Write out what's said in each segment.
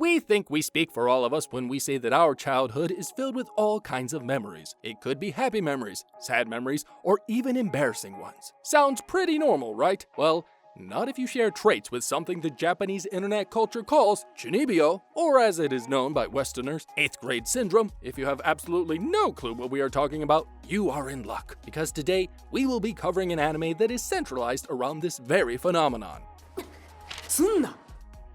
We think we speak for all of us when we say that our childhood is filled with all kinds of memories. It could be happy memories, sad memories, or even embarrassing ones. Sounds pretty normal, right? Well, not if you share traits with something the Japanese internet culture calls Chunibyo, or as it is known by Westerners, 8th grade syndrome. If you have absolutely no clue what we are talking about, you are in luck, because today we will be covering an anime that is centralized around this very phenomenon.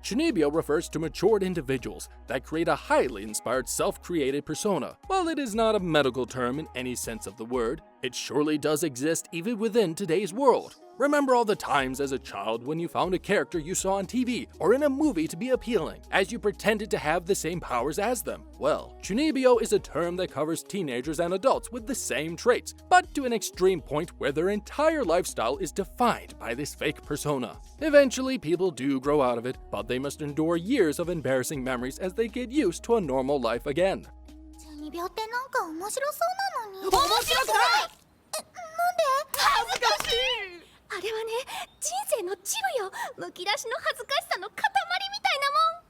Chunibyo refers to matured individuals that create a highly inspired self-created persona. While it is not a medical term in any sense of the word, it surely does exist even within today's world. Remember all the times as a child when you found a character you saw on TV or in a movie to be appealing, as you pretended to have the same powers as them? Well, Chunibyo is a term that covers teenagers and adults with the same traits, but to an extreme point where their entire lifestyle is defined by this fake persona. Eventually, people do grow out of it, but they must endure years of embarrassing memories as they get used to a normal life again. チュニビョってなんか面白そうなのに。面白くない。なんで？恥ずかしい。あれはね、人生のチブよ。むき出しの恥ずかしさの塊みたい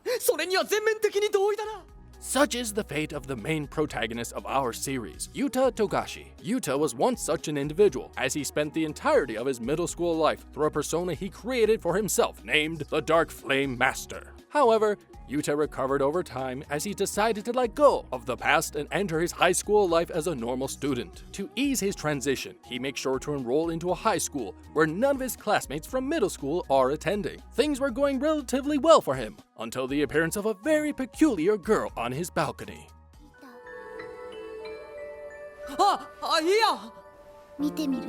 なもん。それには全面的に同意だな。 Such is the fate of the main protagonist of our series, Yuta Togashi. Yuta was once such an individual, as he spent the entirety of his middle school life through a persona he created for himself named the Dark Flame Master. However, Yuta recovered over time as he decided to let go of the past and enter his high school life as a normal student. To ease his transition, he makes sure to enroll into a high school where none of his classmates from middle school are attending. Things were going relatively well for him, until the appearance of a very peculiar girl on his balcony. いいや。見てみる。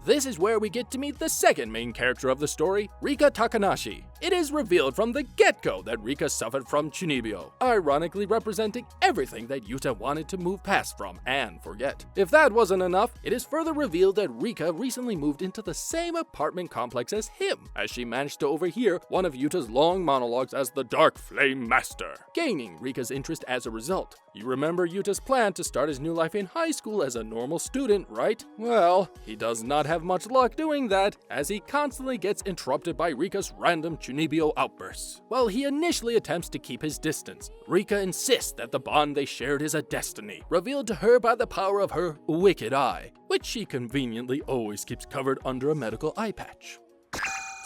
This is where we get to meet the second main character of the story, Rika Takanashi. It is revealed from the get-go that Rika suffered from Chunibyo, ironically representing everything that Yuta wanted to move past from and forget. If that wasn't enough, it is further revealed that Rika recently moved into the same apartment complex as him, as she managed to overhear one of Yuta's long monologues as the Dark Flame Master, gaining Rika's interest as a result. You remember Yuta's plan to start his new life in high school as a normal student, right? Well, he does not have much luck doing that, as he constantly gets interrupted by Rika's random Chunibyo outbursts. While he initially attempts to keep his distance, Rika insists that the bond they shared is a destiny, revealed to her by the power of her wicked eye, which she conveniently always keeps covered under a medical eye patch.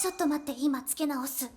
ちょっと待って、今つけ直す。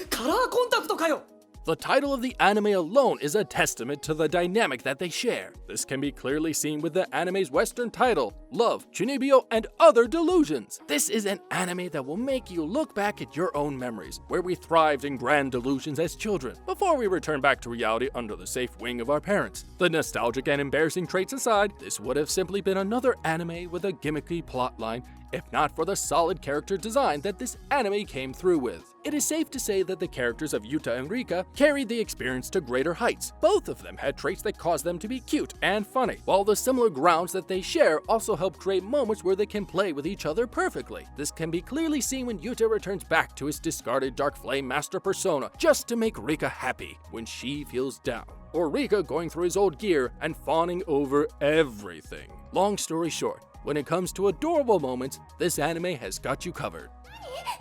カラーコンタクトかよ。 The title of the anime alone is a testament to the dynamic that they share. This can be clearly seen with the anime's Western title, Love, Chunibyo, and Other Delusions. This is an anime that will make you look back at your own memories, where we thrived in grand delusions as children, before we return back to reality under the safe wing of our parents. The nostalgic and embarrassing traits aside, this would have simply been another anime with a gimmicky plotline, if not for the solid character design that this anime came through with. It is safe to say that the characters of Yuta and Rika carried the experience to greater heights. Both of them had traits that caused them to be cute and funny, while the similar grounds that they share also help create moments where they can play with each other perfectly. This can be clearly seen when Yuta returns back to his discarded Dark Flame Master persona just to make Rika happy when she feels down, or Rika going through his old gear and fawning over everything. Long story short, when it comes to adorable moments, this anime has got you covered.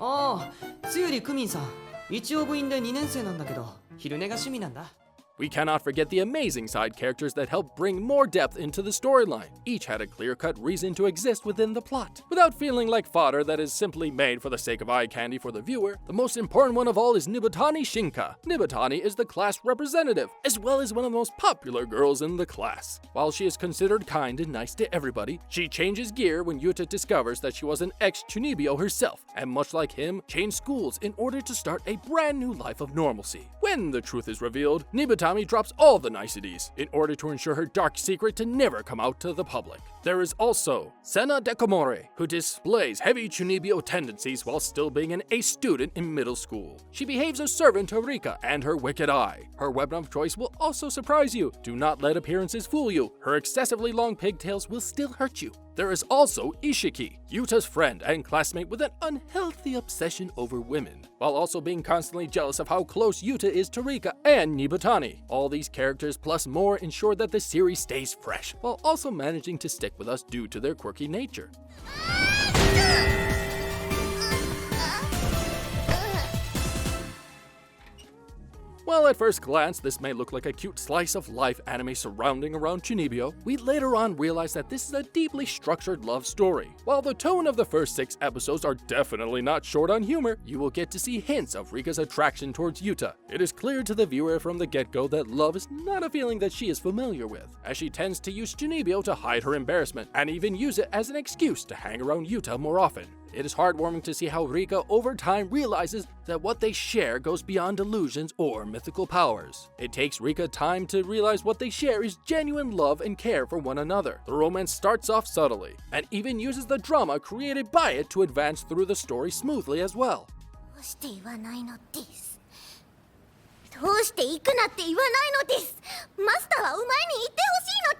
ああ、つゆりくみんさん。一応部員で2年生なんだけど、昼寝が趣味なんだ。 We cannot forget the amazing side characters that help bring more depth into the storyline. Each had a clear-cut reason to exist within the plot, without feeling like fodder that is simply made for the sake of eye candy for the viewer. The most important one of all is Nibatani Shinka. Nibatani is the class representative, as well as one of the most popular girls in the class. While she is considered kind and nice to everybody, she changes gear when Yuta discovers that she was an ex-Chunibyo herself, and much like him, changed schools in order to start a brand new life of normalcy. When the truth is revealed, Nibatani drops all the niceties in order to ensure her dark secret to never come out to the public. There is also Sena Dekomore, who displays heavy Chunibyo tendencies while still being an A student in middle school. She behaves as servant to Rika and her wicked eye. Her weapon of choice will also surprise you. Do not let appearances fool you. Her excessively long pigtails will still hurt you. There is also Ishiki, Yuta's friend and classmate with an unhealthy obsession over women, while also being constantly jealous of how close Yuta is to Rika and Nibatani. All these characters plus more ensure that the series stays fresh, while also managing to stick with us due to their quirky nature. While at first glance this may look like a cute slice of life anime surrounding around Chunibyo, we later on realize that this is a deeply structured love story. While the tone of the first 6 episodes are definitely not short on humor, you will get to see hints of Rika's attraction towards Yuta. It is clear to the viewer from the get-go that love is not a feeling that she is familiar with, as she tends to use Chunibyo to hide her embarrassment and even use it as an excuse to hang around Yuta more often. It is heartwarming to see how Rika over time realizes that what they share goes beyond delusions or mythical powers. It takes Rika time to realize what they share is genuine love and care for one another. The romance starts off subtly, and even uses the drama created by it to advance through the story smoothly as well. どうして言わないのです。どうして行くなって言わないのです。マスターはお前に言って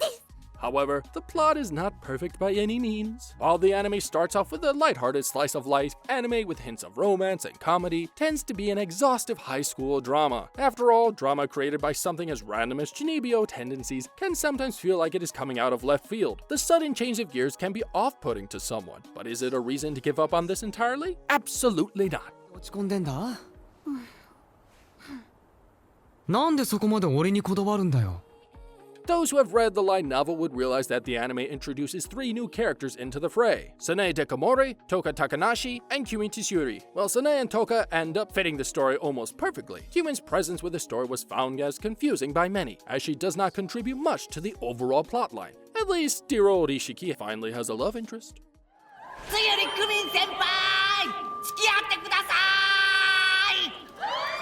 ほしいのです。 However, the plot is not perfect by any means. While the anime starts off with a lighthearted slice of life, anime with hints of romance and comedy tends to be an exhaustive high school drama. After all, drama created by something as random as Chunibyo tendencies can sometimes feel like it is coming out of left field. The sudden change of gears can be off-putting to someone, but is it a reason to give up on this entirely? Absolutely not. 落ち込んでんだなんでそこまで俺にこだわるんだよ Those who have read the light novel would realize that the anime introduces 3 new characters into the fray: Sanae Dekamori, Toka Takanashi, and Kyumin Tsuri. While Sanae and Toka end up fitting the story almost perfectly, Kyumin's presence with the story was found as confusing by many, as she does not contribute much to the overall plotline. At least, dear old Ishiki finally has a love interest. つゆりくみん先輩付き合ってください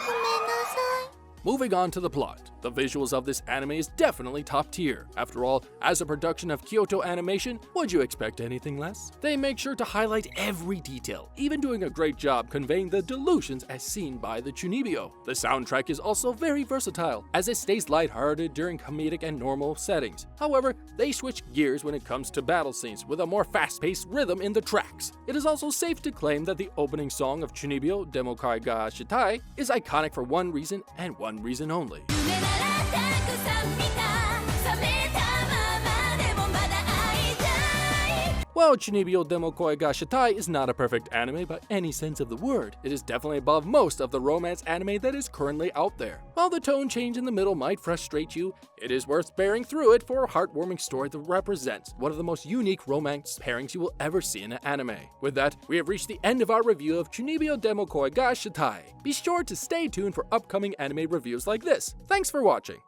ごめんなさい。 Moving on to the plot, the visuals of this anime is definitely top tier. After all, as a production of Kyoto Animation, would you expect anything less? They make sure to highlight every detail, even doing a great job conveying the delusions as seen by the Chunibyo. The soundtrack is also very versatile, as it stays lighthearted during comedic and normal settings. However, they switch gears when it comes to battle scenes with a more fast-paced rhythm in the tracks. It is also safe to claim that the opening song of Chunibyo, Demokai ga Shitai, is iconic for one reason and one reason only. While Chunibyo Demokoi ga Shitai is not a perfect anime by any sense of the word, it is definitely above most of the romance anime that is currently out there. While the tone change in the middle might frustrate you, it is worth bearing through it for a heartwarming story that represents one of the most unique romance pairings you will ever see in an anime. With that, we have reached the end of our review of Chunibyo Demokoi ga Shitai. Be sure to stay tuned for upcoming anime reviews like this. Thanks for watching.